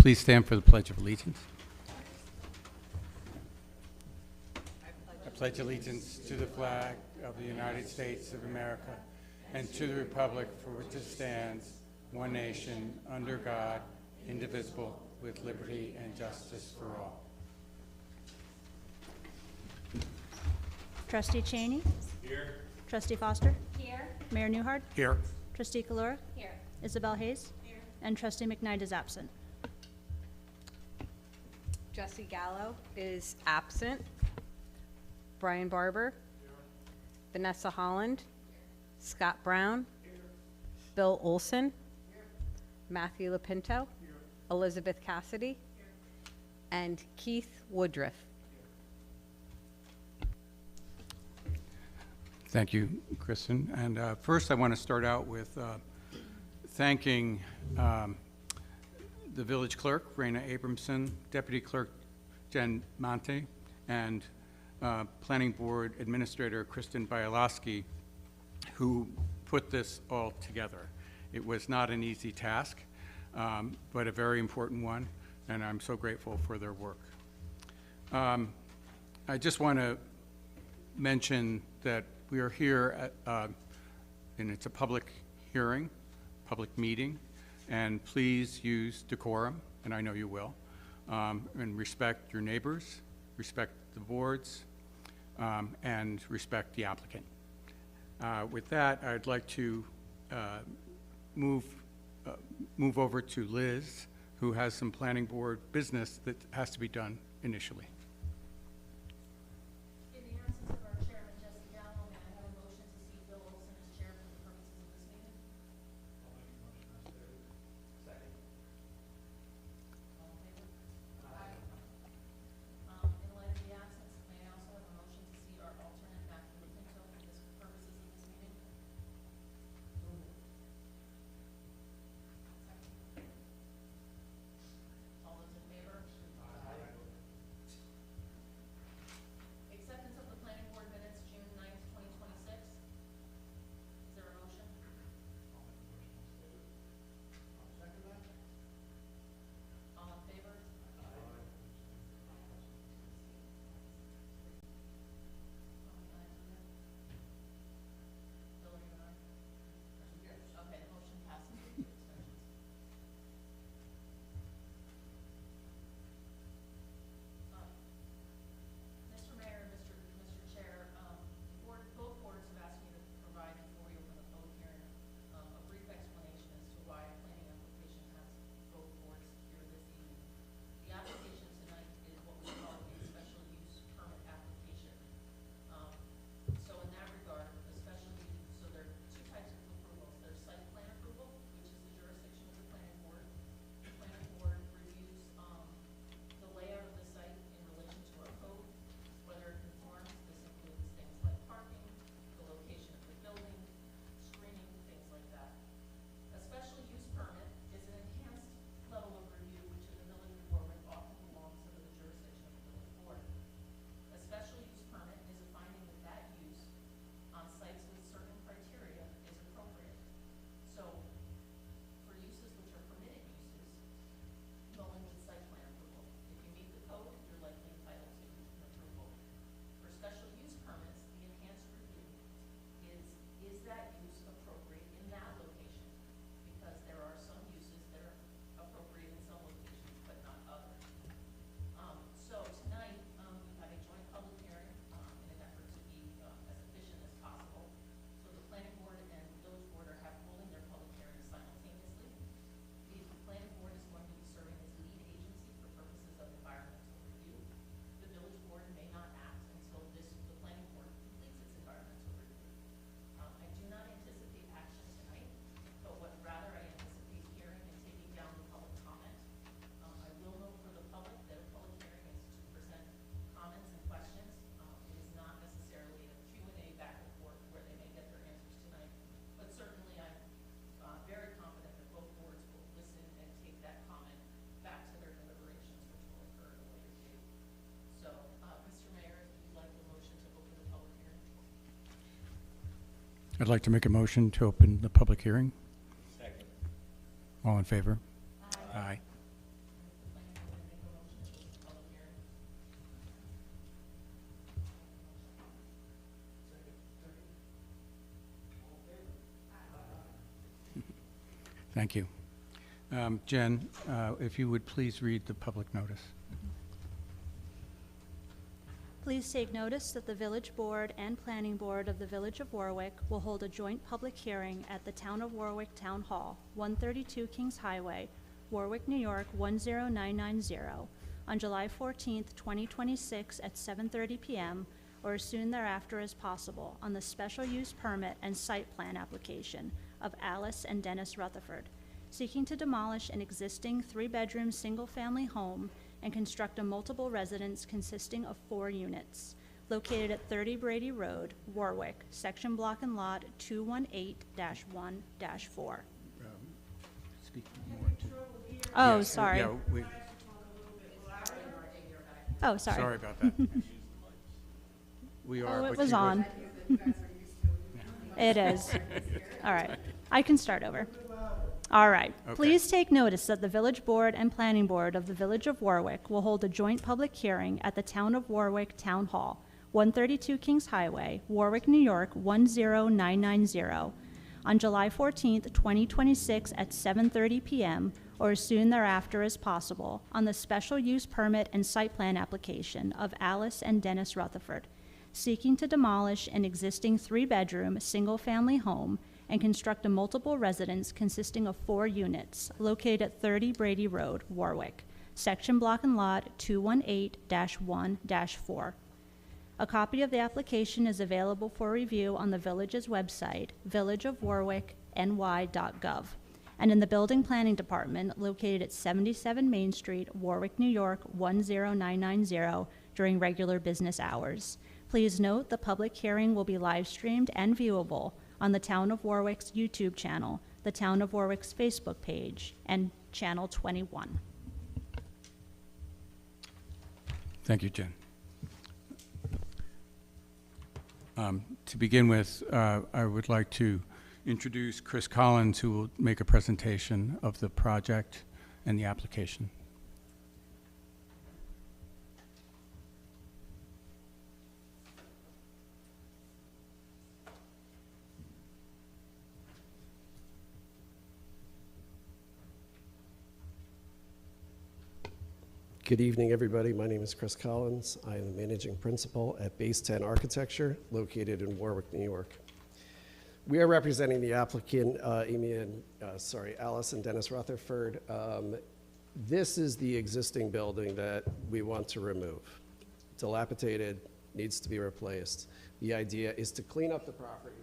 Please stand for the Pledge of Allegiance. I pledge allegiance to the flag of the United States of America and to the republic for which it stands, one nation, under God, indivisible, with liberty and justice for all. Trustee Cheney? Here. Trustee Foster? Here. Mayor Newhart? Here. Trustee Calora? Here. Isabel Hayes? Here. And Trustee McKnight is absent. Jesse Gallo is absent. Brian Barber. Vanessa Holland. Scott Brown. Bill Olson. Matthew Lapinto. Elizabeth Cassidy. And Keith Woodruff. Thank you, Kristen. And first I want to start out with thanking the village clerk, Raina Abramson, deputy clerk, Jen Monte, and planning board administrator, Kristen Bialowski, who put this all together. It was not an easy task, but a very important one, and I'm so grateful for their work. I just want to mention that we are here at, and it's a public hearing, public meeting, and please use decorum, and I know you will, and respect your neighbors, respect the boards, and respect the applicant. With that, I'd like to move over to Liz, who has some planning board business that has to be done initially. In the absence of our chairman, Jesse Gallo, may I have a motion to seat Bill Olson as chair for the purposes of this meeting? Second. All in favor? Aye. In light of the absence, may I also have a motion to seat our alternate, Matthew Lapinto, for the purposes of this meeting? Second. All those in favor? Acceptance of the planning board minutes, June 9th, 2026. Is there a motion? All in favor? Bill, are you on? Okay, the motion passes with 2 abstentions. Mr. Mayor, Mr. Chair, both boards have asked me to provide, before we open the public hearing, a brief explanation as to why a planning application has both boards here this evening. The application tonight is what we call a special use permit application. So in that regard, so there are 2 types of approvals. There's site plan approval, which is the jurisdiction of the planning board. The planning board reviews the layout of the site in relation to our code, whether it conforms. This includes things like parking, the location of the building, screening, things like that. A special use permit is an enhanced level of review which in the village of Warwick often belongs under the jurisdiction of the village board. A special use permit is a finding that that use on sites with certain criteria is appropriate. So for uses which are permitted uses, you only need site plan approval. If you meet the code, you're likely entitled to an approval. For special use permits, the enhanced review is that use appropriate in that location? Because there are some uses that are appropriate in some locations, but not others. So tonight, we have a joint public hearing in an effort to be as efficient as possible. So the planning board and village board are holding their public hearings simultaneously. The planning board is going to be serving as lead agency for purposes of environmental review. The village board may not act until the planning board completes its environmental review. I do not anticipate action tonight, but rather I anticipate hearing and taking down the public comment. I will note for the public that a public hearing is to present comments and questions. It is not necessarily a Q&A back and forth where they may get their answers tonight, but certainly I'm very confident that both boards will listen and take that comment back to their deliberations, which will occur at a later date. So, Mr. Mayor, if you'd like the motion to open the public hearing. I'd like to make a motion to open the public hearing. Second. All in favor? Aye. Thank you. Jen, if you would please read the public notice. Please take notice that the Village Board and Planning Board of the Village of Warwick will hold a joint public hearing at the Town of Warwick Town Hall, 132 Kings Highway, Warwick, New York, 10990, on July 14th, 2026 at 7:30 p.m. or as soon thereafter as possible on the special use permit and site plan application of Alice and Dennis Rutherford, seeking to demolish an existing 3-bedroom single-family home and construct a multiple residence consisting of 4 units, located at 30 Brady Road, Warwick, Section Block and Lot 218-1-4. Speak more to- Oh, Yes, sorry. yeah, we- Oh, sorry. Sorry about that. We are. Oh, but it was you were- on. It is. All right. I can start over. All right. Okay. Please take notice that the Village Board and Planning Board of the Village of Warwick will hold a joint public hearing at the Town of Warwick Town Hall, 132 Kings Highway, Warwick, New York, 10990, on July 14th, 2026 at 7:30 p.m. or as soon thereafter as possible on the special use permit and site plan application of Alice and Dennis Rutherford, seeking to demolish an existing 3-bedroom, single-family home and construct a multiple residence consisting of 4 units located at 30 Brady Road, Warwick, Section Block and Lot 218-1-4. A copy of the application is available for review on the Village's website, villageofwarwickny.gov, and in the Building Planning Department located at 77 Main Street, Warwick, New York, 10990 during regular business hours. Please note the public hearing will be live-streamed and viewable on the Town of Warwick's YouTube channel, the Town of Warwick's Facebook page, and Channel 21. Thank you, Jen. To begin with, I would like to introduce Chris Collins, who will make a presentation of the project and the application. Good evening, everybody. My name is Chris Collins. I am the managing principal at Base 10 Architecture, located in Warwick, New York. We are representing the applicant, Alice and Dennis Rutherford. This is the existing building that we want to remove. Dilapidated, needs to be replaced. The idea is to clean up the property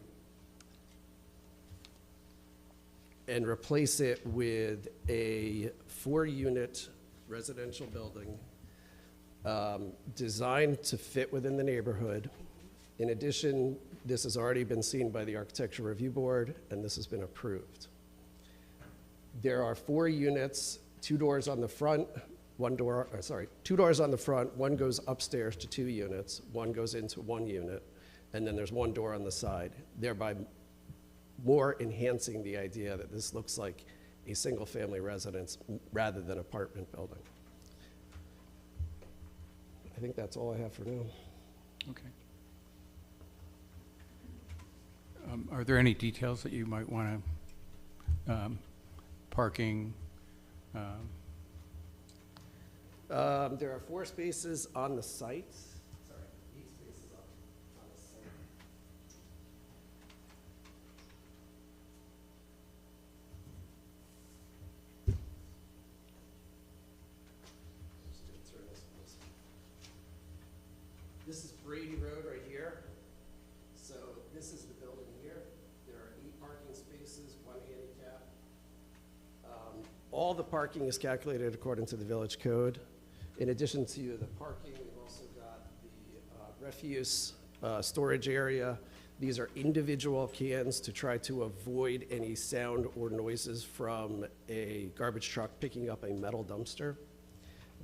and replace it with a 4-unit residential building designed to fit within the neighborhood. In addition, this has already been seen by the Architecture Review Board, and this has been approved. There are 4 units, 2 doors on the front, 2 doors on the front, 1 goes upstairs to 2 units, 1 goes into 1 unit, and then there's 1 door on the side, thereby more enhancing the idea that this looks like a single-family residence rather than apartment building. I think that's all I have for now. Okay. Are there any details that you might want to, parking? There are 4 spaces on the site. Sorry, 8 spaces on the site. This is Brady Road right here. So this is the building here. There are 8 parking spaces, 1 handicap. All the parking is calculated according to the village code. In addition to the parking, we've also got the refuse storage area. These are individual cans to try to avoid any sound or noises from a garbage truck picking up a metal dumpster.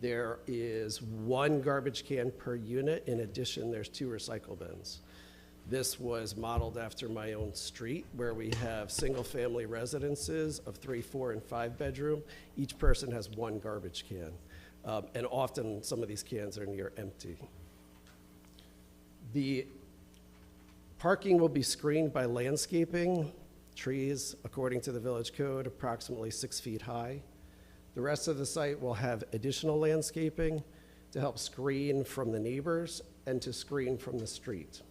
There is 1 garbage can per unit. In addition, there's 2 recycle bins. This was modeled after my own street, where we have single-family residences of 3, 4, and 5 bedroom. Each person has 1 garbage can. And often, some of these cans are near empty. The parking will be screened by landscaping. trees, according to the village code, approximately 6 feet high. The rest of the site will have additional landscaping to help screen from the neighbors and to screen from the street.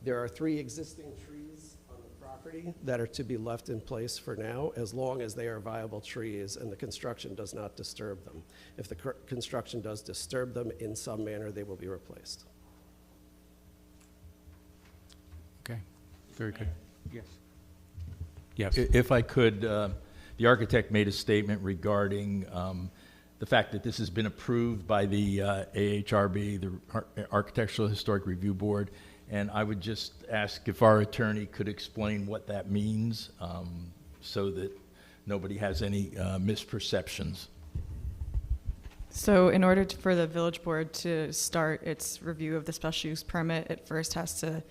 There are 3 existing trees on the property that are to be left in place for now, as long as they are viable trees and the construction does not disturb them. If the construction does disturb them in some manner, they will be replaced. Okay, very good. Yes. Yes. If I could, the architect made a statement regarding the fact that this has been approved by the AHRB, the Architectural Historic Review Board, and I would just ask if our attorney could explain what that means so that nobody has any misperceptions. So in order for the village board to start its review of the special use permit, it first has to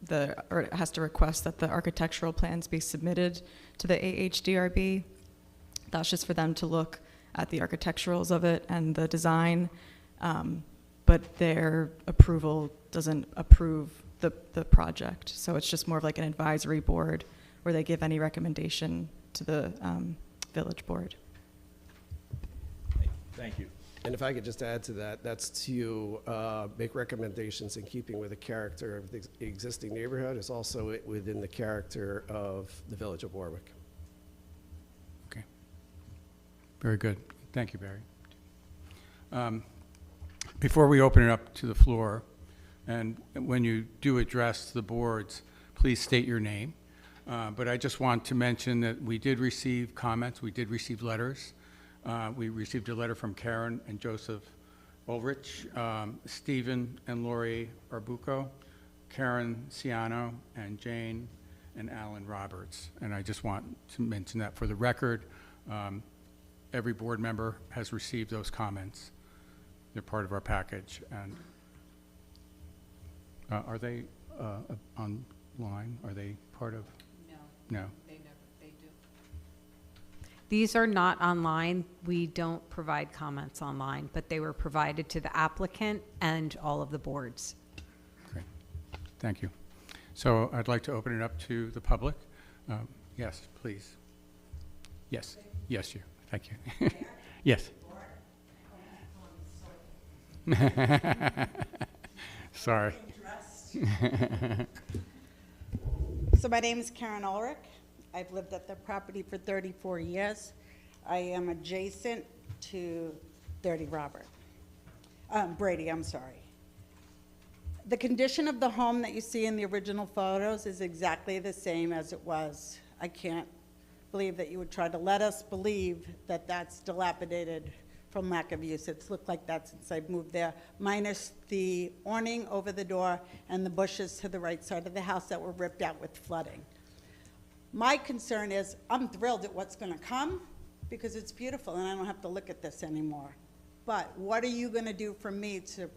it has to request that the architectural plans be submitted to the AHDRB. That's just for them to look at the architecturals of it and the design, but their approval doesn't approve the project. So it's just more of like an advisory board where they give any recommendation to the village board. Thank you. And if I could just add to that, that's to make recommendations in keeping with the character of the existing neighborhood. It's also within the character of the village of Warwick. Okay. Very good. Thank you, Barry. Before we open it up to the floor, and when you do address the boards, please state your name. But I just want to mention that we did receive comments. We did receive letters. We received a letter from Karen and Joseph Ulrich, Stephen and Lori Arbuco, Karen Ciano, and Jane and Alan Roberts. And I just want to mention that for the record. Every board member has received those comments. They're part of our package. And are they online? Are they part of? No. They do. These are not online. We don't provide comments online, but they were provided to the applicant and all of the boards. Great. Thank you. So I'd like to open it up to the public. Yes, please. Yes. Yes, you. Thank you. Yes. Sorry. So my name is Karen Ulrich. I've lived at the property for 34 years. I am adjacent to 30 Brady, I'm sorry. The condition of the home that you see in the original photos is exactly the same as it was. I can't believe that you would try to let us believe that that's dilapidated from lack of use. It's looked like that since I've moved there, minus the awning over the door and the bushes to the right side of the house that were ripped out with flooding. My concern is I'm thrilled at what's going to come because it's beautiful and I don't have to look at this anymore. But what are you going to do for me to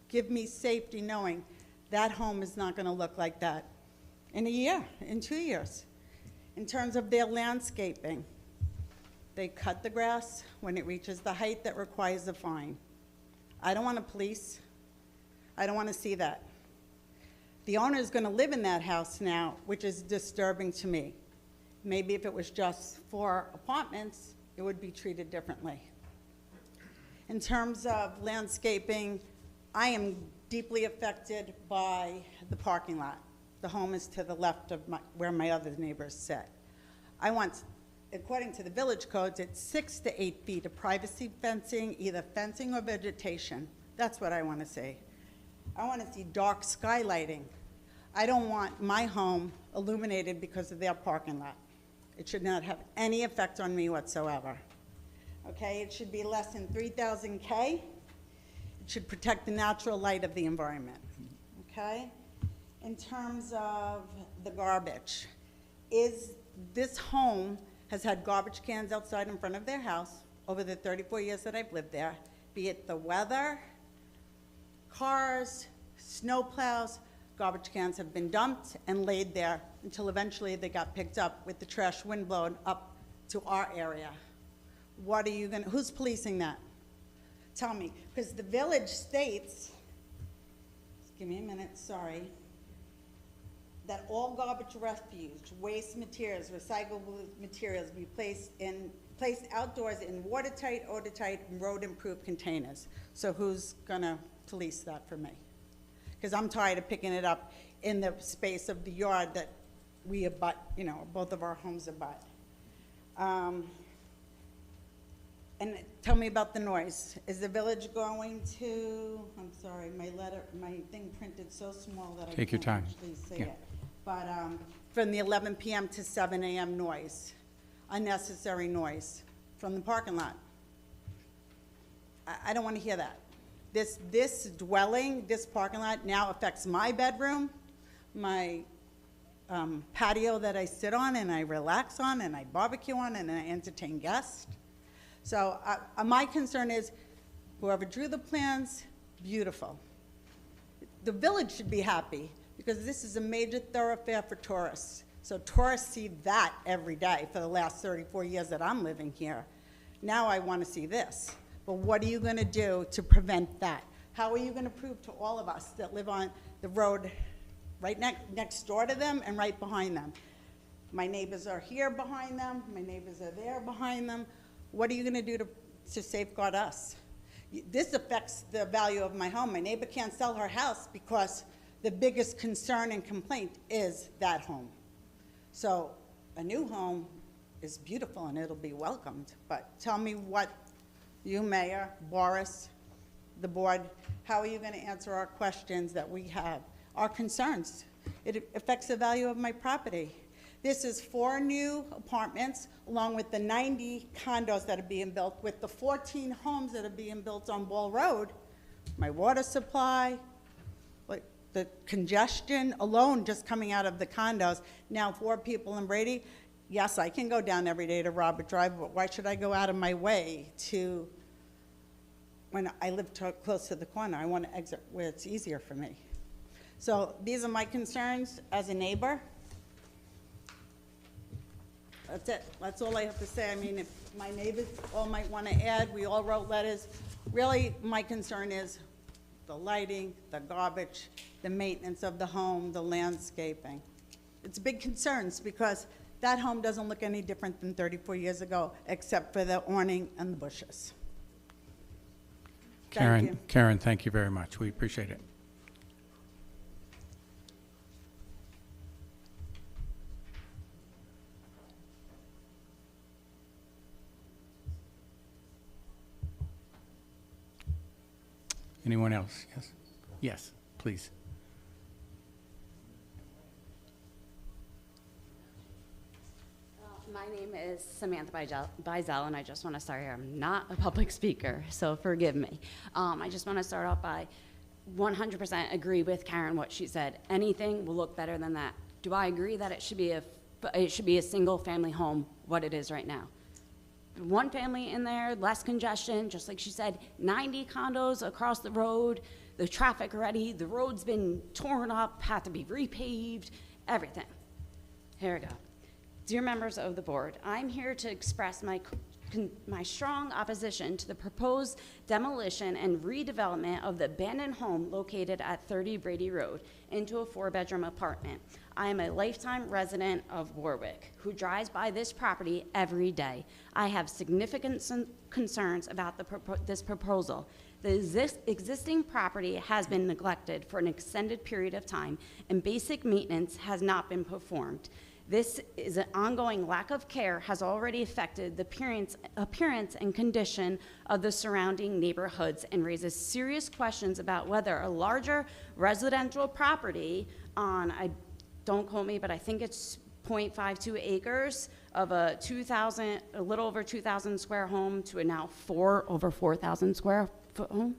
give me safety knowing that home is not going to look like that in a year, in 2 years? In terms of their landscaping, they cut the grass when it reaches the height that requires a fine. I don't want to police. I don't want to see that. The owner is going to live in that house now, which is disturbing to me. Maybe if it was just 4 apartments, it would be treated differently. In terms of landscaping, I am deeply affected by the parking lot. The home is to the left of where my other neighbors sit. I want, according to the village codes, it's 6 to 8 feet of privacy fencing, either fencing or vegetation. That's what I want to see. I want to see dark skylighting. I don't want my home illuminated because of their parking lot. It should not have any effect on me whatsoever. Okay, it should be less than 3,000 K. It should protect the natural light of the environment. Okay? In terms of the garbage, this home has had garbage cans outside in front of their house over the 34 years that I've lived there, be it the weather, cars, snow plows, garbage cans have been dumped and laid there until eventually they got picked up with the trash windblown up to our area. What are you gonna, who's policing that? Tell me, because the village states, just give me a minute, sorry. that all garbage refuse, waste materials, recyclable materials be placed outdoors in watertight, odor-tight, and road-improved containers. So who's gonna police that for me? Because I'm tired of picking it up in the space of the yard that we abut, you know, both of our homes abut. And tell me about the noise. Is the village going to, I'm sorry, my thing printed so small that I Take your can't time. actually see Yeah. it. But from the 11 p.m. to 7 a.m. noise, unnecessary noise from the parking lot. I don't want to hear that. This dwelling, this parking lot now affects my bedroom, my patio that I sit on and I relax on and I barbecue on and I entertain guests. So my concern is whoever drew the plans, beautiful. The village should be happy because this is a major thoroughfare for tourists. So tourists see that every day for the last 34 years that I'm living here. Now I want to see this. But what are you going to do to prevent that? How are you going to prove to all of us that live on the road right next door to them and right behind them? My neighbors are here behind them. My neighbors are there behind them. What are you going to do to safeguard us? This affects the value of my home. My neighbor can't sell her house because the biggest concern and complaint is that home. So a new home is beautiful and it'll be welcomed. But tell me what you, Mayor, Boris, the board, how are you going to answer our questions that we have, our concerns? It affects the value of my property. This is 4 new apartments, along with the 90 condos that are being built, with the 14 homes that are being built on Wall Road. My water supply, like the congestion alone just coming out of the condos. Now 4 people in Brady. Yes, I can go down every day to Robert Drive, but why should I go out of my way to, when I live close to the corner, I want to exit where it's easier for me. So these are my concerns as a neighbor. That's it. That's all I have to say. I mean, if my neighbors all might want to add, we all wrote letters. Really, my concern is the lighting, the garbage, the maintenance of the home, the landscaping. It's big concerns because that home doesn't look any different than 34 years ago, except for the awning and the bushes. Thank you. Karen, thank you very much. We appreciate it. Anyone else? Yes? Yes, please. My name is Samantha Bizel, and I just want to start here. I'm not a public speaker, so forgive me. I just want to start off by 100% agree with Karen what she said. Anything will look better than that. Do I agree that it should be a single family home, what it is right now? 1 family in there, less congestion, just like she said, 90 condos across the road, the traffic already, the road's been torn up, had to be repaved, everything. Here we go. Dear members of the board, I'm here to express my strong opposition to the proposed demolition and redevelopment of the abandoned home located at 30 Brady Road into a 4-bedroom apartment. I am a lifetime resident of Warwick who drives by this property every day. I have significant concerns about this proposal. The existing property has been neglected for an extended period of time, and basic maintenance has not been performed. This is an ongoing lack of care has already affected the appearance and condition of the surrounding neighborhoods and raises serious questions about whether a larger residential property on, don't quote me, but I think it's 0.52 acres of a little over 2,000 square home to a now over 4,000 square foot home.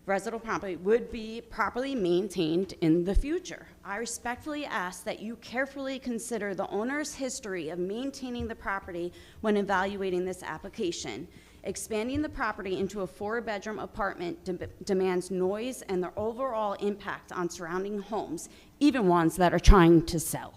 Residential property would be properly maintained in the future. I respectfully ask that you carefully consider the owner's history of maintaining the property when evaluating this application. Expanding the property into a 4-bedroom apartment demands noise and the overall impact on surrounding homes, even ones that are trying to sell.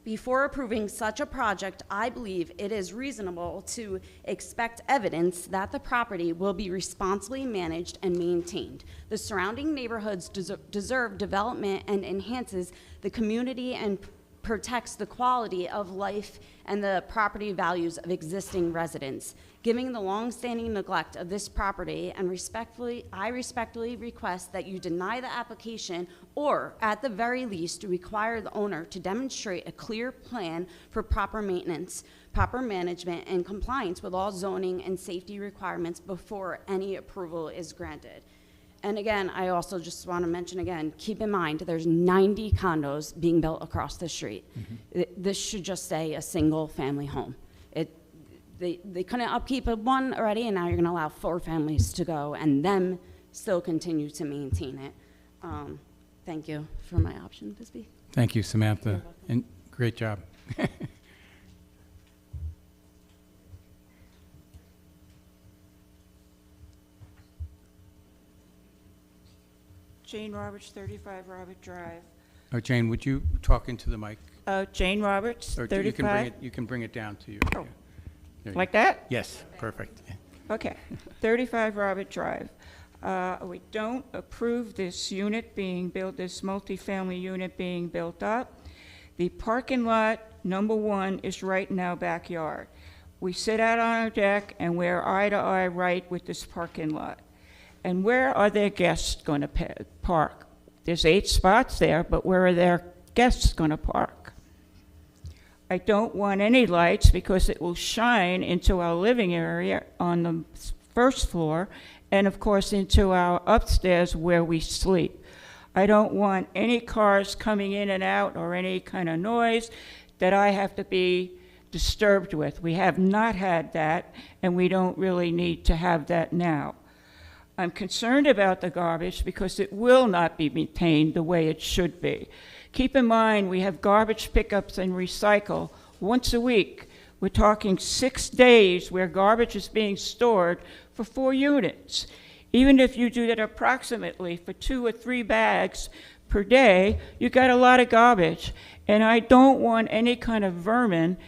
Before approving such a project, I believe it is reasonable to expect evidence that the property will be responsibly managed and maintained. The surrounding neighborhoods deserve development and enhances the community and protects the quality of life and the property values of existing residents. Given the long-standing neglect of this property, and I respectfully request that you deny the application, or at the very least, require the owner to demonstrate a clear plan for proper maintenance, proper management, and compliance with all zoning and safety requirements before any approval is granted. And again, I also just want to mention again, keep in mind, there's 90 condos being built across the street. This should just say a single-family home. They couldn't upkeep one already, and now you're going to allow 4 families to go and them still continue to maintain it. Thank you for my option to speak. Thank you, Samantha, and great job. Jane Roberts, 35 Robert Drive. Oh, Jane, would you talk into the mic? Jane Roberts, Or 35. you can bring it down to you. Oh. There you Like go. that? Yes, perfect. Okay, 35 Robert Drive. We don't approve this unit being built, this multifamily unit being built up. The parking lot, number 1, is right in our backyard. We sit out on our deck and we're eye to eye right with this parking lot. And where are their guests going to park? There's 8 spots there, but where are their guests going to park? I don't want any lights because it will shine into our living area on the first floor and, of course, into our upstairs where we sleep. I don't want any cars coming in and out or any kind of noise that I have to be disturbed with. We have not had that, and we don't really need to have that now. I'm concerned about the garbage because it will not be maintained the way it should be. Keep in mind, we have garbage pickups and recycle once a week. We're talking 6 days where garbage is being stored for 4 units. Even if you do that approximately for 2 or 3 bags per day, you got a lot of garbage. And I don't want any kind of vermin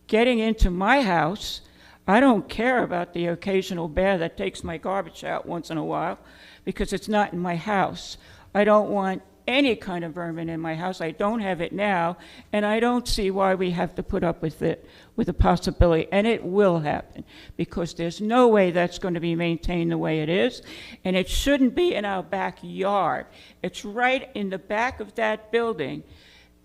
getting into my house. I don't care about the occasional bear that takes my garbage out once in a while because it's not in my house. I don't want any kind of vermin in my house. I don't have it now, and I don't see why we have to put up with it, with the possibility, and it will happen, because there's no way that's going to be maintained the way it is, and it shouldn't be in our backyard. It's right in the back of that building,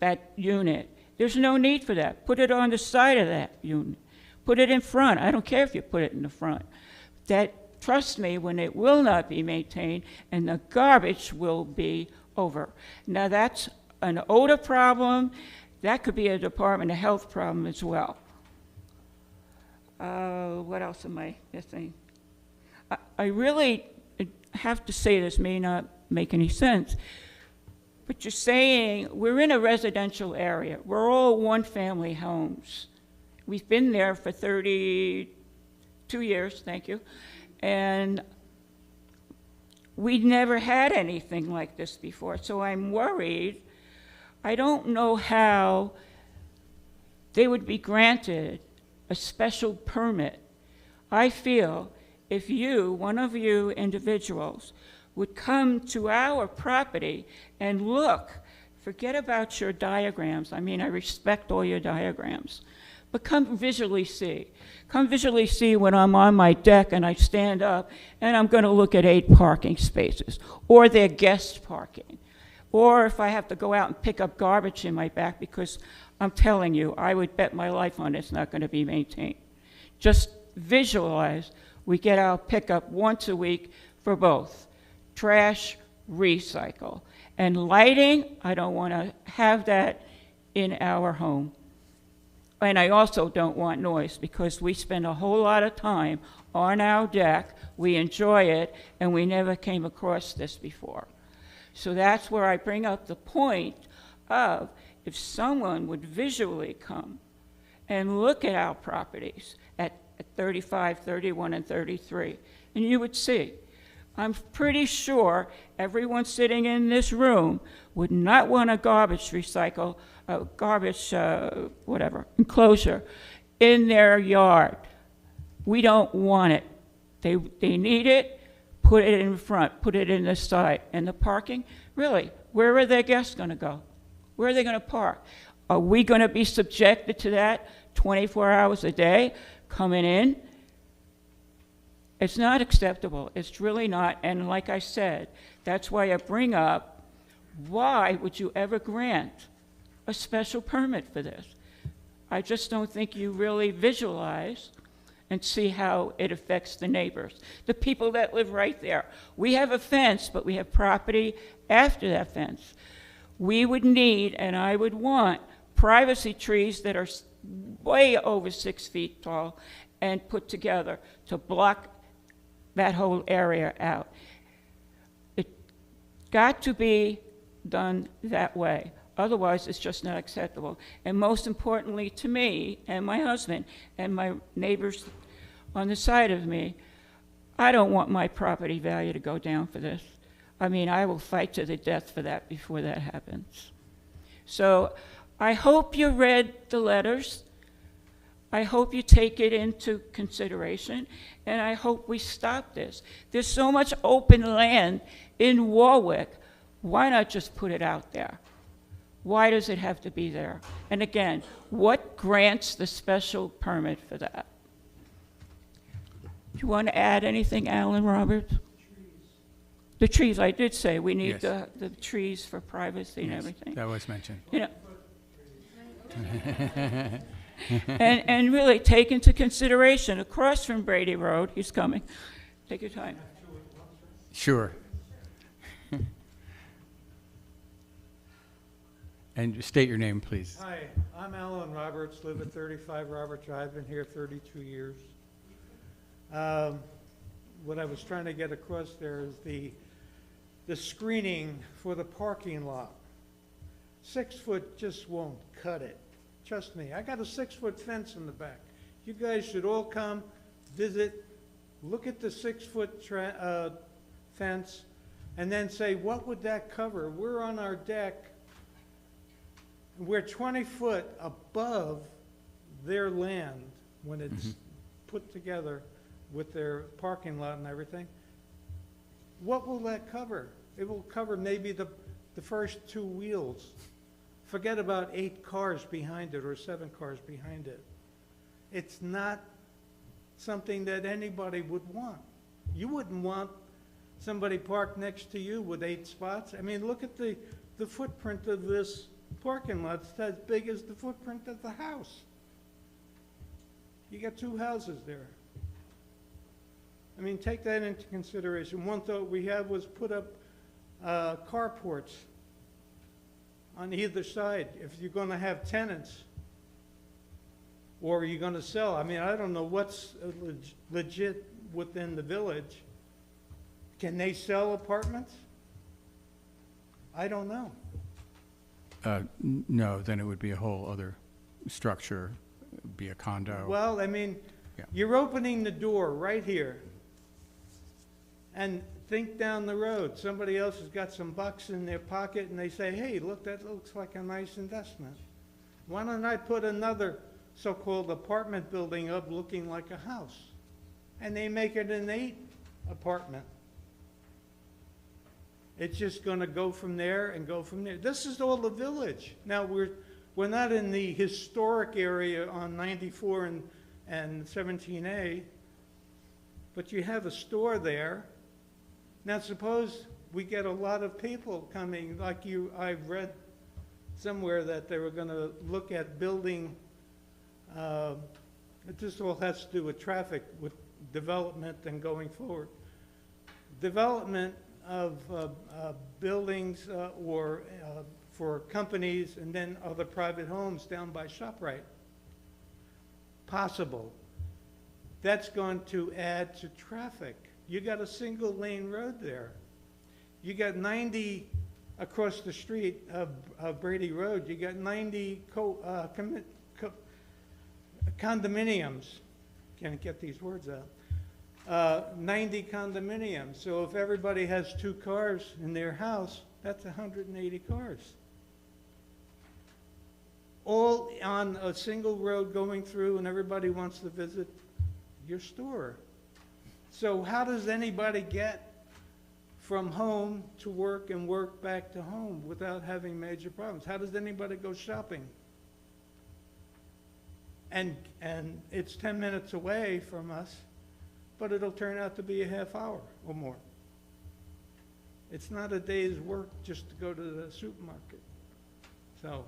that unit. There's no need for that. Put it on the side of that unit. Put it in front. I don't care if you put it in the front. That, trust me, when it will not be maintained, and the garbage will be over. Now that's an odor problem. That could be a Department of Health problem as well. What else am I missing? I really have to say, this may not make any sense, but you're saying we're in a residential area. We're all one-family homes. We've been there for 32 years, thank you, and we never had anything like this before, so I'm worried. I don't know how they would be granted a special permit. I feel if you, one of you individuals, would come to our property and look, forget about your diagrams. I mean, I respect all your diagrams, but come visually see. Come visually see when I'm on my deck and I stand up and I'm going to look at 8 parking spaces, or their guest parking, or if I have to go out and pick up garbage in my back, because I'm telling you, I would bet my life on it's not going to be maintained. Just visualize, we get our pickup once a week for both trash, recycle. And lighting, I don't want to have that in our home. And I also don't want noise, because we spend a whole lot of time on our deck, we enjoy it, and we never came across this before. So that's where I bring up the point of, if someone would visually come and look at our properties at 35, 31, and 33, and you would see, I'm pretty sure everyone sitting in this room would not want a garbage enclosure in their yard. We don't want it. They need it, put it in front, put it in the side. And the parking, really, where are their guests gonna go? Where are they gonna park? Are we gonna be subjected to that 24 hours a day coming in? It's not acceptable. It's really not. And like I said, that's why I bring up, why would you ever grant a special permit for this? I just don't think you really visualize and see how it affects the neighbors, the people that live right there. We have a fence, but we have property after that fence. We would need, and I would want, privacy trees that are way over 6 feet tall and put together to block that whole area out. It got to be done that way. Otherwise, it's just not acceptable. And most importantly to me and my husband and my neighbors on the side of me, I don't want my property value to go down for this. I mean, I will fight to the death for that before that happens. So I hope you read the letters. I hope you take it into consideration, and I hope we stop this. There's so much open land in Warwick. Why not just put it out there? Why does it have to be there? And again, what grants the special permit for that? Do you want to add anything, Alan Roberts? The trees, I did say we need Yes. the trees for privacy and Yes, everything. that was mentioned. You know, and really take into consideration, across from Brady Road, he's coming. Take your time. Sure. And state your name, please. Hi, I'm Alan Roberts, live at 35 Robert Drive, been here 32 years. What I was trying to get across there is the screening for the parking lot. 6 foot just won't cut it. Trust me, I got a 6-foot fence in the back. You guys should all come, visit, look at the 6-foot fence, and then say, what would that cover? We're on our deck. We're 20 foot above their land when it's put together with their parking lot and everything. What will that cover? It will cover maybe the first 2 wheels. Forget about 8 cars behind it or 7 cars behind it. It's not something that anybody would want. You wouldn't want somebody parked next to you with 8 spots. I mean, look at the footprint of this parking lot. It's as big as the footprint of the house. You got 2 houses there. I mean, take that into consideration. One thought we had was put up carports on either side if you're going to have tenants or you're going to sell. I mean, I don't know what's legit within the village. Can they sell apartments? I don't know. No, then it would be a whole other structure. It would be a condo. Well, I mean, you're opening the door right here. And think down the road. Somebody else has got some bucks in their pocket and they say, hey, look, that looks like a nice investment. Why don't I put another so-called apartment building up looking like a house? And they make it an 8 apartment. It's just going to go from there and go from there. This is all the village. Now, we're not in the historic area on 94 and 17A, but you have a store there. Now, suppose we get a lot of people coming, like I read somewhere that they were going to look at building, this all has to do with traffic, with development and going forward. Development of buildings or for companies and then other private homes down by ShopRite. Possible. That's going to add to traffic. You got a single lane road there. You got 90 across the street of Brady Road. You got 90 condominiums. Can't get these words out. 90 condominiums. So if everybody has 2 cars in their house, that's 180 cars. All on a single road going through, and everybody wants to visit your store. So how does anybody get from home to work and work back to home without having major problems? How does anybody go shopping? And it's 10 minutes away from us, but it'll turn out to be a half hour or more. It's not a day's work just to go to the supermarket. So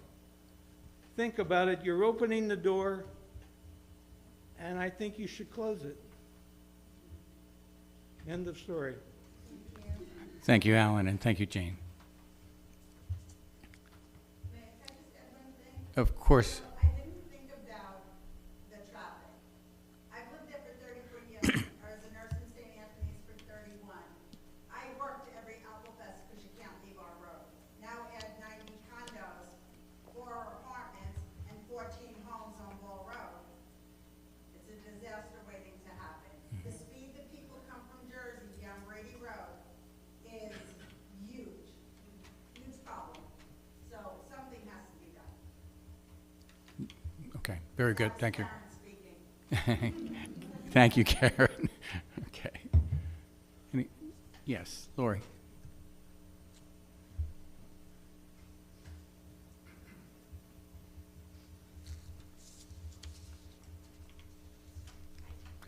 think about it. You're opening the door, and I think you should close it. End of story. Thank you, Alan, and thank you, Jane. Of course. I didn't think about the traffic. I've lived there for 34 years. I was a nurse in St. Anthony's for 31. I worked every Alphabet because you can't leave our road. Now add 90 condos, 4 apartments, and 14 homes on Wall Road. It's a disaster waiting to happen. The speed that people come from Jersey down Brady Road is huge, huge problem. So something has to be done. Okay, very good, thank you. Karen speaking. Thank you, Karen. Okay. Yes, Lori.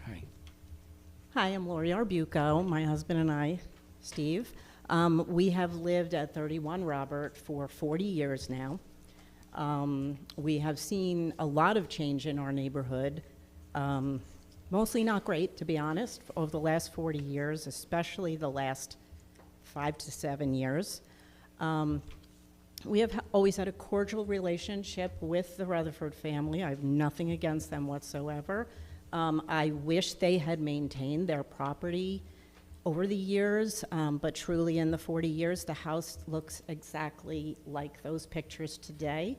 Hi. Hi, I'm Lori Arbuco. My husband and I, Steve, we have lived at 31 Robert for 40 years now. We have seen a lot of change in our neighborhood, mostly not great, to be honest, over the last 40 years, especially the last 5 to 7 years. We have always had a cordial relationship with the Rutherford family. I have nothing against them whatsoever. I wish they had maintained their property over the years, but truly in the 40 years, the house looks exactly like those pictures today.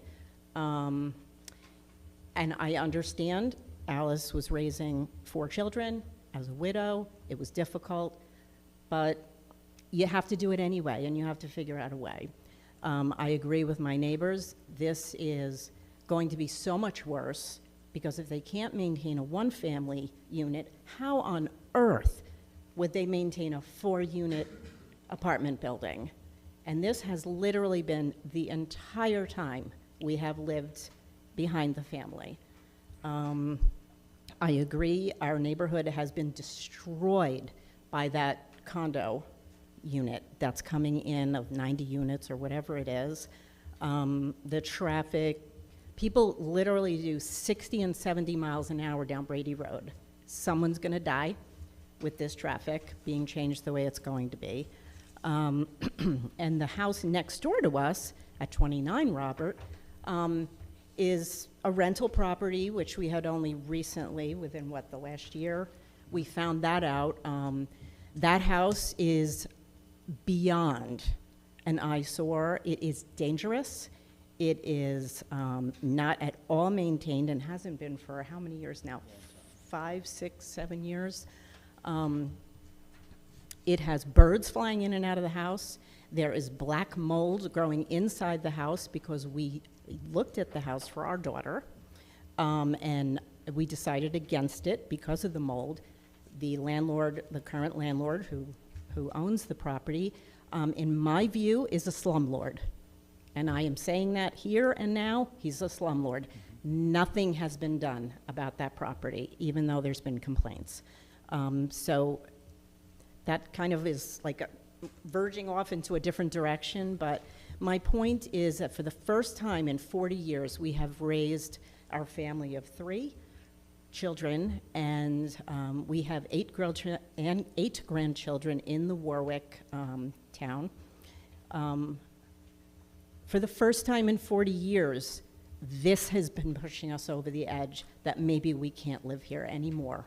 And I understand Alice was raising 4 children as a widow. It was difficult, but you have to do it anyway, and you have to figure out a way. I agree with my neighbors. This is going to be so much worse, because if they can't maintain a 1-family unit, how on earth would they maintain a 4-unit apartment building? And this has literally been the entire time we have lived behind the family. I agree, our neighborhood has been destroyed by that condo unit that's coming in of 90 units or whatever it is. The traffic, people literally do 60 and 70 miles an hour down Brady Road. Someone's gonna die with this traffic being changed the way it's going to be. And the house next door to us at 29 Robert is a rental property, which we had only recently, within the last year, we found that out. That house is beyond an eyesore. It is dangerous. It is not at all maintained and hasn't been for how many years now? 5, 6, 7 years. It has birds flying in and out of the house. There is black mold growing inside the house because we looked at the house for our daughter, and we decided against it because of the mold. The landlord, the current landlord who owns the property, in my view, is a slumlord. And I am saying that here and now, he's a slumlord. Nothing has been done about that property, even though there's been complaints. So that kind of is like verging off into a different direction, but my point is that for the first time in 40 years, we have raised our family of 3 children, and we have 8 grandchildren in the Warwick town. For the first time in 40 years, this has been pushing us over the edge that maybe we can't live here anymore.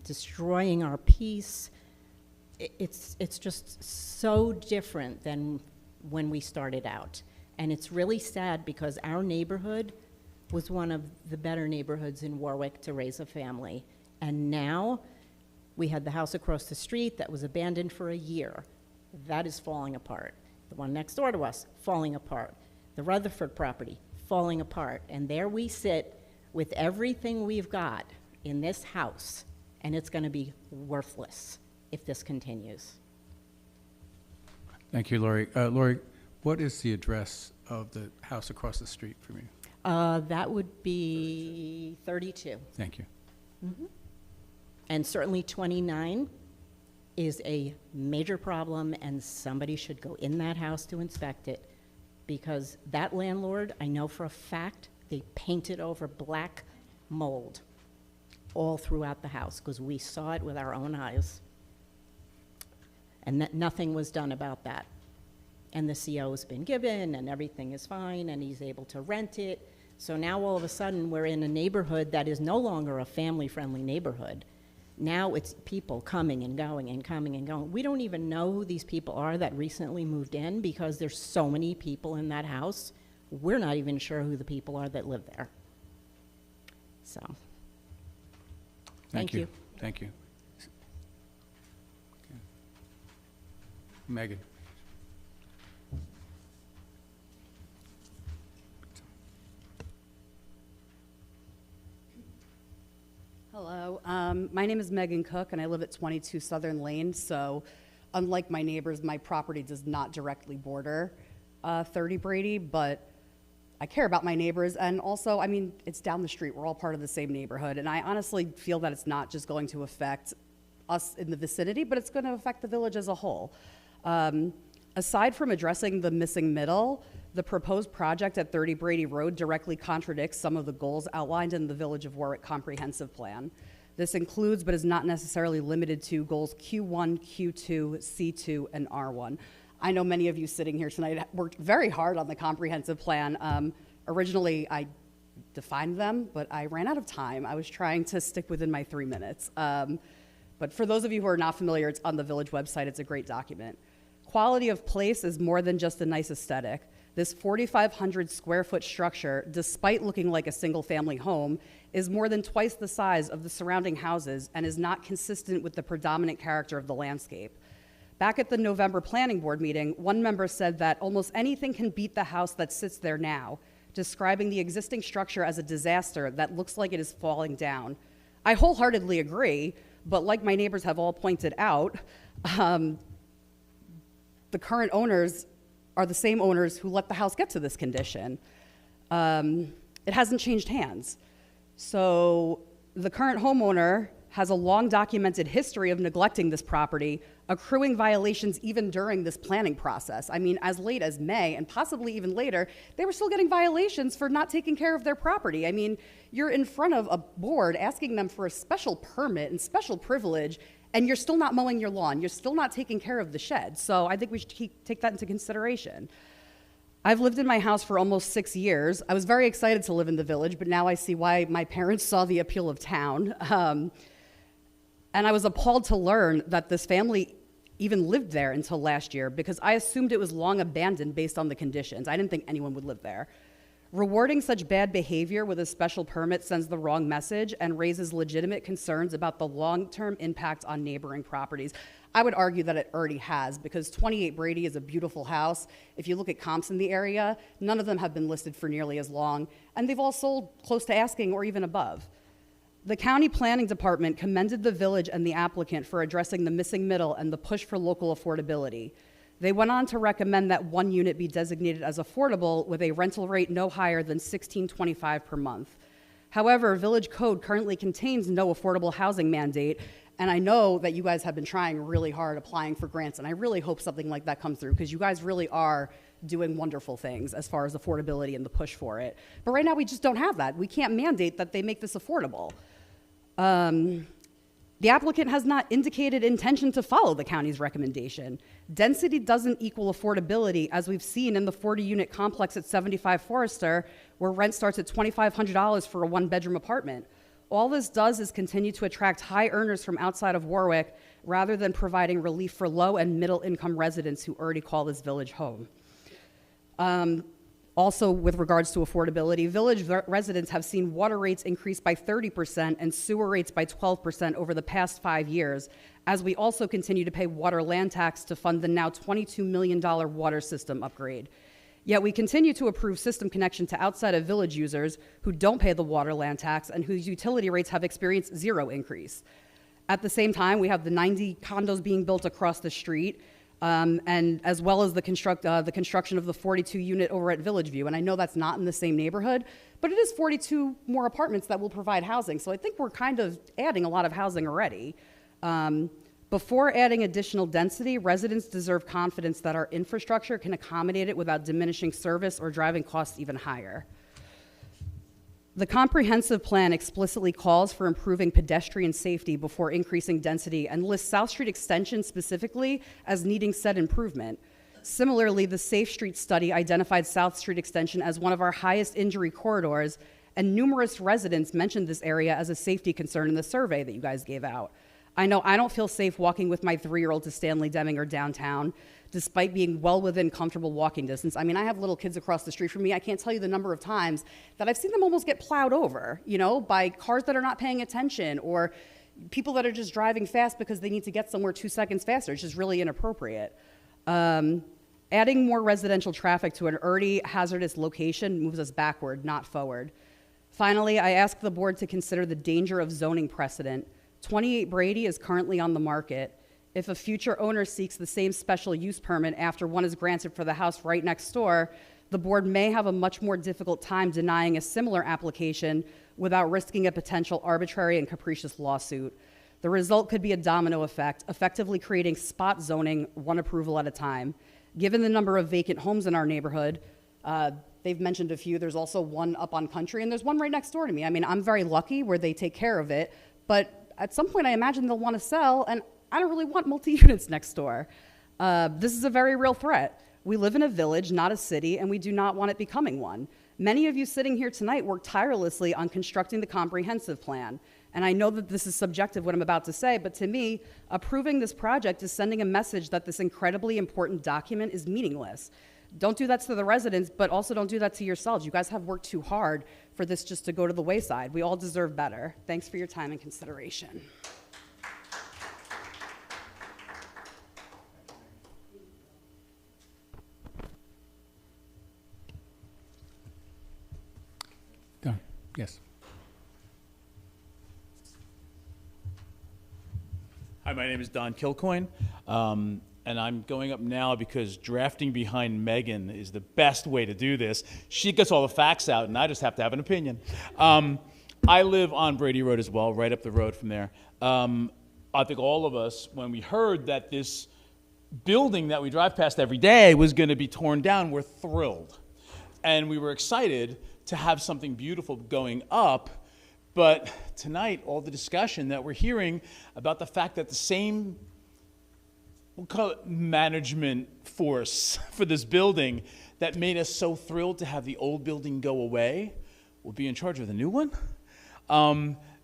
Destroying our peace. It's just so different than when we started out. And it's really sad because our neighborhood was one of the better neighborhoods in Warwick to raise a family. And now We had the house across the street that was abandoned for a year. That is falling apart. The one next door to us, falling apart. The Rutherford property, falling apart. And there we sit with everything we've got in this house, and it's going to be worthless if this continues. Thank you, Lori. Lori, what is the address of the house across the street from you? That would be 32. Thank you. And certainly 29 is a major problem, and somebody should go in that house to inspect it, because that landlord, I know for a fact, they painted over black mold all throughout the house, because we saw it with our own eyes. And that nothing was done about that. And the CO has been given, and everything is fine, and he's able to rent it. So now all of a sudden, we're in a neighborhood that is no longer a family-friendly neighborhood. Now it's people coming and going and coming and going. We don't even know who these people are that recently moved in, because there's so many people in that house. We're not even sure who the people are that live there. So, thank you. Thank you. Okay. Megan. Hello, my name is Megan Cook, and I live at 22 Southern Lane. So, unlike my neighbors, my property does not directly border 30 Brady, but I care about my neighbors. And also, I mean, it's down the street. We're all part of the same neighborhood. And I honestly feel that it's not just going to affect us in the vicinity, but it's going to affect the village as a whole. Aside from addressing the missing middle, the proposed project at 30 Brady Road directly contradicts some of the goals outlined in the Village of Warwick Comprehensive Plan. This includes, but is not necessarily limited to, goals Q1, Q2, C2, and R1. I know many of you sitting here tonight worked very hard on the comprehensive plan. Originally, I defined them, but I ran out of time. I was trying to stick within my 3 minutes. But for those of you who are not familiar, it's on the village website. It's a great document. Quality of place is more than just a nice aesthetic. This 4,500 square foot structure, despite looking like a single family home, is more than twice the size of the surrounding houses and is not consistent with the predominant character of the landscape. Back at the November planning board meeting, one member said that almost anything can beat the house that sits there now, describing the existing structure as a disaster that looks like it is falling down. I wholeheartedly agree, but like my neighbors have all pointed out, the current owners are the same owners who let the house get to this condition. It hasn't changed hands. So the current homeowner has a long documented history of neglecting this property, accruing violations even during this planning process. I mean, as late as May and possibly even later, they were still getting violations for not taking care of their property. I mean, you're in front of a board asking them for a special permit and special privilege, and you're still not mowing your lawn. You're still not taking care of the shed. So I think we should take that into consideration. I've lived in my house for almost 6 years. I was very excited to live in the village, but now I see why my parents saw the appeal of town. And I was appalled to learn that this family even lived there until last year, because I assumed it was long abandoned based on the conditions. I didn't think anyone would live there. Rewarding such bad behavior with a special permit sends the wrong message and raises legitimate concerns about the long-term impact on neighboring properties. I would argue that it already has, because 28 Brady is a beautiful house. If you look at comps in the area, none of them have been listed for nearly as long, and they've all sold close to asking or even above. The county planning department commended the village and the applicant for addressing the missing middle and the push for local affordability. They went on to recommend that one unit be designated as affordable with a rental rate no higher than $16.25 per month. However, village code currently contains no affordable housing mandate, and I know that you guys have been trying really hard applying for grants, and I really hope something like that comes through, because you guys really are doing wonderful things as far as affordability and the push for it. But right now we just don't have that. We can't mandate that they make this affordable. The applicant has not indicated intention to follow the county's recommendation. Density doesn't equal affordability, as we've seen in the 40-unit complex at 75 Forester, where rent starts at $2,500 for a one-bedroom apartment. All this does is continue to attract high earners from outside of Warwick, rather than providing relief for low and middle-income residents who already call this village home. Also, with regards to affordability, residents have seen water rates increase by 30% and sewer rates by 12% over the past 5 years, as we also continue to pay water land tax to fund the now $22 million water system upgrade. Yet we continue to approve system connection to outside of village users who don't pay the water land tax and whose utility rates have experienced zero increase. At the same time, we have the 90 condos being built across the street, and as well as the construction of the 42 unit over at Village View. And I know that's not in the same neighborhood, but it is 42 more apartments that will provide housing. So I think we're kind of adding a lot of housing already. Before adding additional density, residents deserve confidence that our infrastructure can accommodate it without diminishing service or driving costs even higher. The comprehensive plan explicitly calls for improving pedestrian safety before increasing density and lists South Street Extension specifically as needing said improvement. Similarly, the Safe Street study identified South Street Extension as one of our highest injury corridors, and numerous residents mentioned this area as a safety concern in the survey that you guys gave out. I know I don't feel safe walking with my 3-year-old to Stanley Deming or downtown, despite being well within comfortable walking distance. I mean, I have little kids across the street from me. I can't tell you the number of times that I've seen them almost get plowed over, you know, by cars that are not paying attention or people that are just driving fast because they need to get somewhere 2 seconds faster. It's just really inappropriate. Adding more residential traffic to an already hazardous location moves us backward, not forward. Finally, I ask the board to consider the danger of zoning precedent. 28 Brady is currently on the market. If a future owner seeks the same special use permit after one is granted for the house right next door, the board may have a much more difficult time denying a similar application without risking a potential arbitrary and capricious lawsuit. The result could be a domino effect, effectively creating spot zoning one approval at a time. Given the number of vacant homes in our neighborhood, they've mentioned a few. There's also one up on Country, and there's one right next door to me. I mean, I'm very lucky where they take care of it, but at some point I imagine they'll want to sell, and I don't really want multi-units next door. This is a very real threat. We live in a village, not a city, and we do not want it becoming one. Many of you sitting here tonight worked tirelessly on constructing the comprehensive plan. And I know that this is subjective, what I'm about to say, but to me, approving this project is sending a message that this incredibly important document is meaningless. Don't do that to the residents, but also don't do that to yourselves. You guys have worked too hard for this just to go to the wayside. We all deserve better. Thanks for your time and consideration. Done. Yes. Hi, my name is Don Kilcoyne, and I'm going up now because drafting behind Megan is the best way to do this. She gets all the facts out, and I just have to have an opinion. I live on Brady Road as well, right up the road from there. I think all of us, when we heard that this building that we drive past every day was going to be torn down, we're thrilled. And we were excited to have something beautiful going up. But tonight, all the discussion that we're hearing about the fact that the same, we'll call it management force for this building that made us so thrilled to have the old building go away will be in charge of the new one.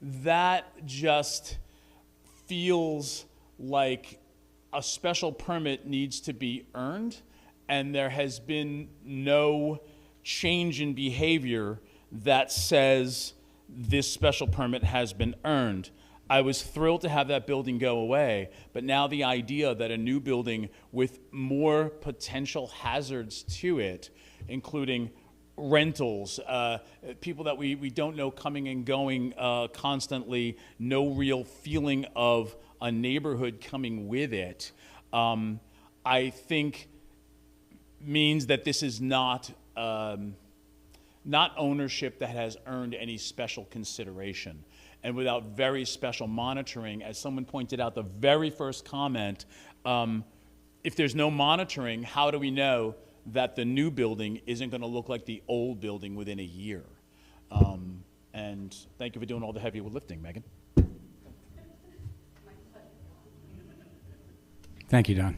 That just feels like a special permit needs to be earned, and there has been no change in behavior that says this special permit has been earned. I was thrilled to have that building go away, but now the idea that a new building with more potential hazards to it, including rentals, people that we don't know coming and going constantly, no real feeling of a neighborhood coming with it, I think means that this is not ownership that has earned any special consideration. And without very special monitoring, as someone pointed out, the very first comment, if there's no monitoring, how do we know that the new building isn't going to look like the old building within a year? And thank you for doing all the heavy lifting, Megan. Thank you, Don.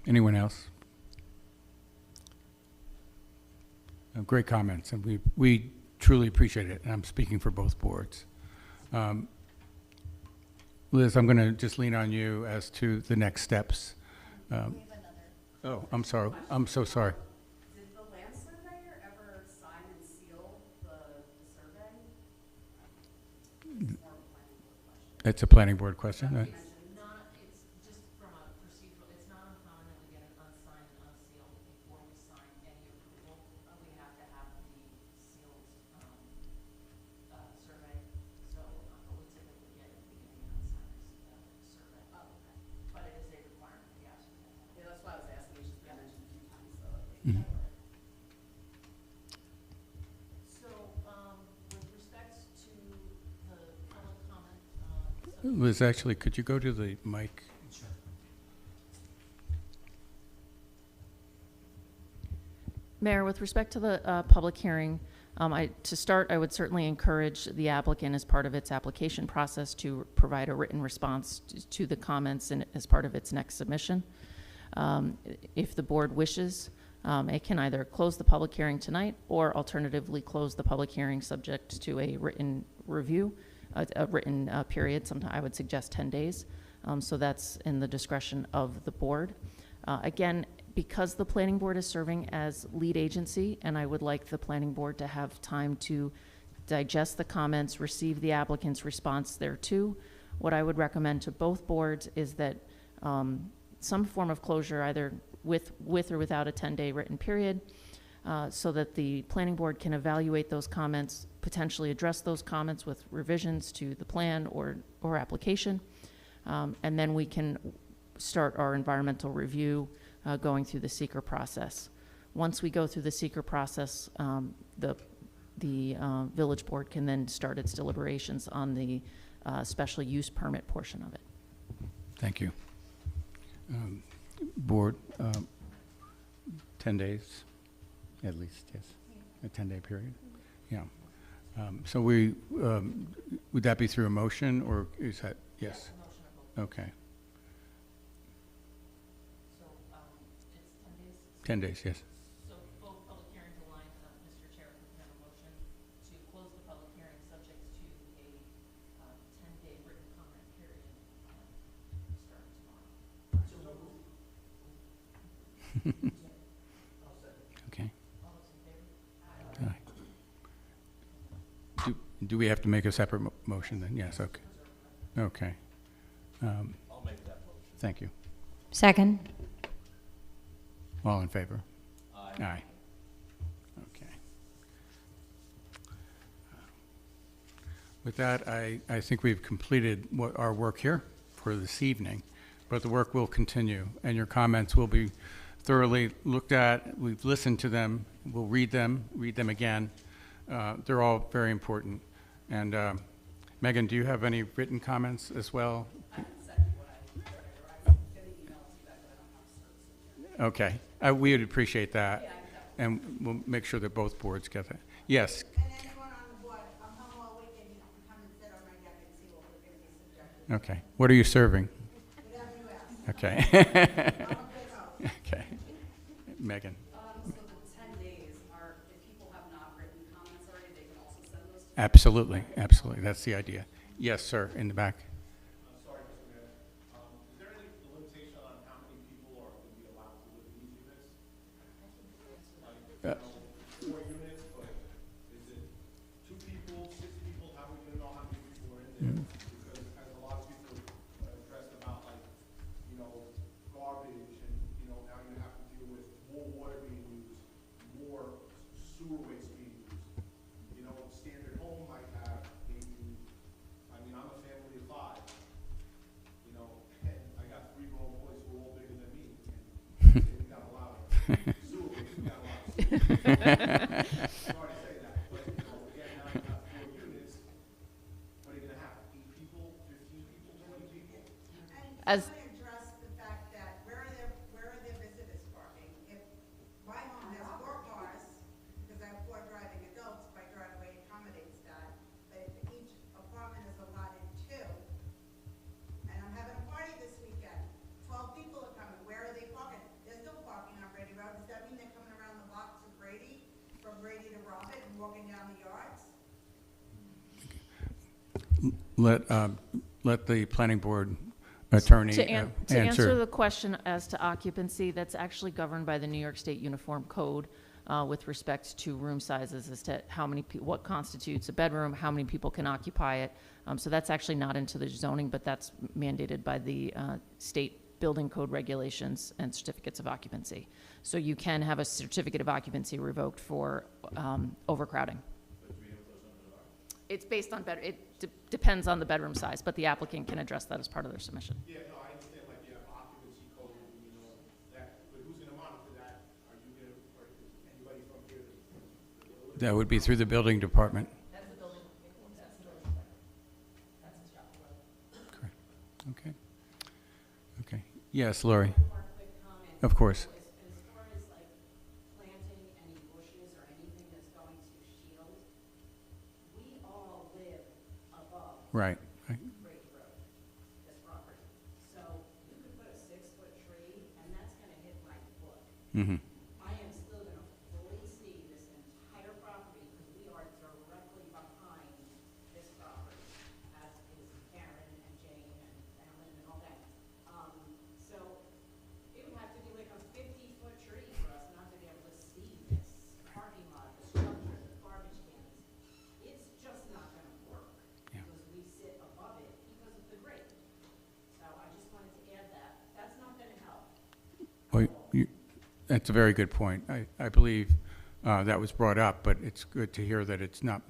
Anyone else? Great comments, and we truly appreciate it, and I'm speaking for both boards. Liz, I'm going to just lean on you as to the next steps. Oh, I'm sorry. I'm so sorry. Did the land surveyor ever sign and seal the survey? It's more of a planning board question. It's a planning board question, right? Not, it's just from a procedural, it's not uncommon that we get an unsigned and unsealed before we sign any approval. We have to have the sealed, survey, so, we typically get at the beginning an unsigned, survey. Oh, okay. But it is a requirement, yes. Yeah, that's why I was asking, it's just been mentioned a few times, so. So, with respect to the public comment, Liz, actually, could you go to the mic? Mayor, with respect to the public hearing, to start, I would certainly encourage the applicant, as part of its application process, to provide a written response to the comments and as part of its next submission. If the board wishes, it can either close the public hearing tonight or alternatively close the public hearing subject to a written review, a written period. Sometimes I would suggest 10 days. So that's in the discretion of the board. Again, because the planning board is serving as lead agency, and I would like the planning board to have time to digest the comments, receive the applicant's response thereto, what I would recommend to both boards is that some form of closure, either with or without a 10-day written period, so that the planning board can evaluate those comments, potentially address those comments with revisions to the plan or application, and then we can start our environmental review going through the seeker process. Once we go through the seeker process, the village board can then start its deliberations on the special use permit portion of it. Thank you. Board, 10 days, at least, yes, a 10-day period. Yeah. So we, would that be through a motion, or is that, yes? Okay. so, it's 10 days? 10 days, yes. So both public hearings aligned, Mr. Chair, if we can have a motion to close the public hearing subject to a 10-day written comment period starting tomorrow. Okay. All those in favor? Aye. Do we have to make a separate motion then? Yes, okay. Okay. I'll make that motion. Thank you. Second. All in favor? Aye. Aye. Okay. With that, I think we've completed our work here for this evening, but the work will continue, and your comments will be thoroughly looked at. We've listened to them. We'll read them again. They're all very important. And Megan, do you have any written comments as well? Okay, we would appreciate that, and we'll make sure that both boards get that. Yes. And anyone on the board, I'm home all weekend, you can come and sit on my deck and see what we're going to be subjected to. Okay. What are you serving? Whatever you ask. Okay. I'm a good host. Okay. Megan. So the 10 days are, if people have not written comments already, they can also send those to Absolutely, absolutely. That's the idea. Yes, sir, in the back. I'm sorry, Mr. Mayor. Is there any limitation on how many people are going to be allowed to live in these units? Like, you know, 4 units, but is it 2 people, 6 people? How are we going to know how many people are in there? Because as a lot of people addressed about, like, you know, garbage and, you know, now you have to deal with more water being used, more sewer waste being used. You know, standard home might have maybe, I mean, I'm a family of 5, you know, and I got 3 grown boys who are all bigger than me, and we got a lot of sewer waste, we got a lot of sewer. Sorry to say that, but, you know, again, now you got 4 units, what are you gonna have, 8 people, 15 people, 20 people? And I want to address the fact that where are their visitors parking? If my home has 4 cars, because I have 4 driving adults, my driveway accommodates that, but if each apartment is allotted 2, and I'm having a party this weekend, 12 people are coming, where are they parking? There's no parking on Brady Road, does that mean they're coming around the block to Brady, from Brady to Robert, and walking down the yards? Let the planning board attorney To answer answer. the question as to occupancy, that's actually governed by the New York State Uniform Code with respect to room sizes as to how many, what constitutes a bedroom, how many people can occupy it. So that's actually not into the zoning, but that's mandated by the state building code regulations and certificates of occupancy. So you can have a certificate of occupancy revoked for overcrowding. It's based on depends on the bedroom size, but the applicant can address that as part of their submission. Yeah, no, I understand, like, you have occupancy code, you know, that, but who's gonna monitor that? Are you gonna, or is anybody from here? That would be through the building department. That's the building, that's the building. That's his job. Correct. Okay. Okay. Yes, Lori. One quick comment. Of course. As far as like planting any bushes or anything that's going to shield, we all live above Right. Great Road, this property. So you could put a 6-foot tree and that's gonna hit my foot. Mm-hmm. I am still gonna fully see this entire property because we are directly behind this property, as is Karen and Jane and Alan and all that. So it would have to be like a 50-foot tree for us not to be able to see this parking lot, the structure, the garbage cans. It's just not gonna work because we sit above it because of the grade. So I just wanted to add that. That's not gonna help. Well, that's a very good point. I believe that was brought up, but it's good to hear that it's not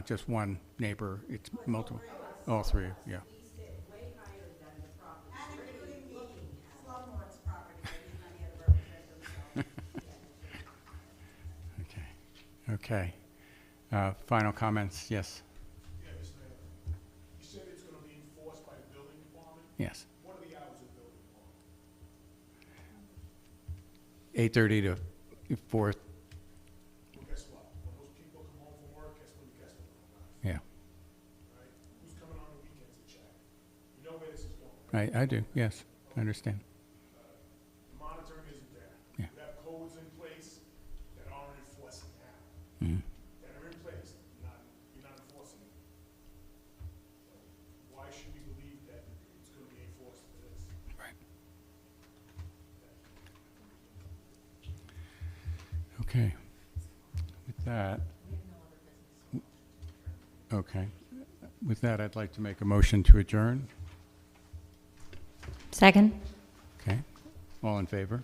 just one neighbor, it's multiple, all three, yeah. We sit way higher than the property. And including the slumlord's property, where he's not here to represent himself. Okay. Final comments, yes? Yeah, Mr. Mayor, you said it's gonna be enforced by the building department? Yes. What are the hours of the building department? 8:30 to 4, Well, guess what? When those people come home from work, guess when the guests are coming out, yeah. right? Who's coming on the weekends to check? You know where this is going, right? I do, yes, I understand. The monitoring isn't there. Yeah. You have codes in place that aren't enforcing now, Mhm. that are in place, you're not enforcing them. So why should we believe that it's gonna be enforced for this? Right. Okay. With that. Okay. With that, I'd like to make a motion to adjourn. Second? Okay. All in favor?